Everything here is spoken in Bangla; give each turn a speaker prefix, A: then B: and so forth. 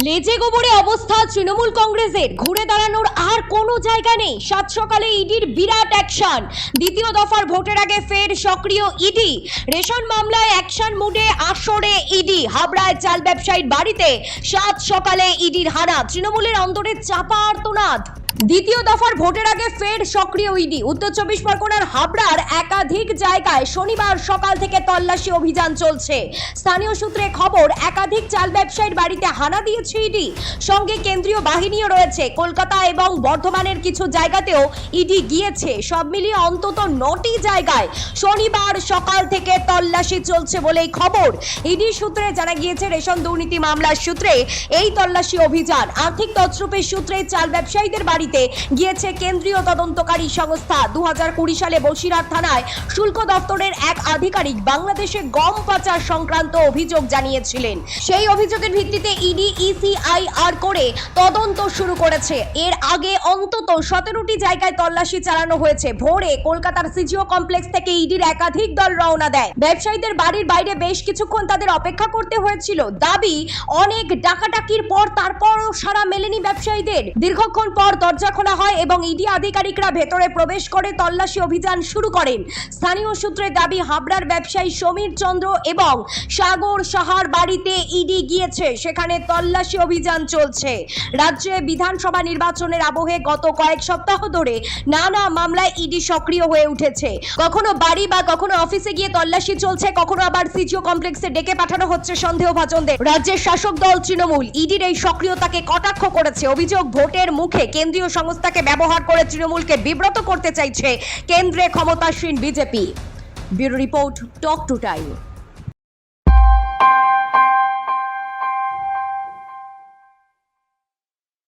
A: লেজে গোবরে অবস্থা তৃণমূল কংগ্রেসের। ঘুরে দাঁড়ানোর আর কোনো জায়গা নেই। সাত সকালে ইডির বিরাট অ্যাকশন। দ্বিতীয় দফার ভোটের আগে ফের সক্রিয় ইডি। রেশন মামলায় অ্যাকশন মুডে আসরে ইডি। হাবড়ায় চাল ব্যবসায়ীর বাড়িতে সাত সকালে ইডির হানা। তৃণমূলের অন্তরে চাপা আর্তনাদ। দ্বিতীয় দফার ভোটের আগে ফের সক্রিয় ইডি। উত্তর চব্বিশ পরগনার হাবড়ার একাধিক জায়গায় শনিবার সকাল থেকে তল্লাশি অভিযান চলছে। স্থানীয় সূত্রে খবর, একাধিক চাল ব্যবসায়ীর বাড়িতে হানা দিয়েছে ইডি। সঙ্গে কেন্দ্রীয় বাহিনীও রয়েছে। কলকাতা এবং বর্ধমানের কিছু জায়গাতেও ইডি গিয়েছে। সব মিলিয়ে অন্তত 9টি জায়গায় শনিবার সকাল থেকে তল্লাশি চলছে বলেই খবর। ইডি সূত্রে জানা গিয়েছে, রেশন দুর্নীতি মামলার সূত্রে এই তল্লাশি অভিযান। আর্থিক তছরূপের সূত্রে চাল ব্যবসায়ীদের বাড়িতে গিয়েছে কেন্দ্রীয় তদন্তকারী সংস্থা। 2020 সালে বসিরহাট থানায় শুল্ক দপ্তরের এক আধিকারিক বাংলাদেশে গম পাচার সংক্রান্ত অভিযোগ জানিয়েছিলেন। সেই অভিযোগের ভিত্তিতে ইডি ECIR করে তদন্ত শুরু করেছে। এর আগে অন্তত 17টি জায়গায় তল্লাশি চালানো হয়েছে। ভোরে কলকাতার সিজিও কমপ্লেক্স থেকে ইডির একাধিক দল রওনা দেয়। ব্যবসায়ীদের বাড়ির বাইরে বেশ কিছুক্ষণ তাদের অপেক্ষা করতে হয়েছিল। দাবি, অনেক ডাকাডাকির পর তারপরও সাড়া মেলেনি ব্যবসায়ীদের। দীর্ঘক্ষণ পর দরজা খোলা হয় এবং ইডি আধিকারিকরা ভেতরে প্রবেশ করে তল্লাশি অভিযান শুরু করেন। স্থানীয় সূত্রে দাবি, হাবড়ার ব্যবসায়ী সমীর চন্দ্র এবং সাগর সাহার বাড়িতে ইডি গিয়েছে। সেখানে তল্লাশি অভিযান চলছে। রাজ্যে বিধানসভা নির্বাচনের আবহে গত কয়েক সপ্তাহ ধরে নানা মামলায় ইডি সক্রিয় হয়ে উঠেছে। কখনো বাড়ি বা কখনো অফিসে গিয়ে তল্লাশি চলছে, কখনো আবার সিজিও কমপ্লেক্সে ডেকে পাঠানো হচ্ছে সন্দেহভাজনদের। রাজ্যের শাসক দল তৃণমূল ইডির এই সক্রিয়তাকে কটাক্ষ করেছে। অভিযোগ, ভোটের মুখে কেন্দ্রীয় সংস্থাকে ব্যবহার করে তৃণমূলকে বিব্রত করতে চাইছে কেন্দ্রে ক্ষমতাসীন BJP. Bureau report, talk to time.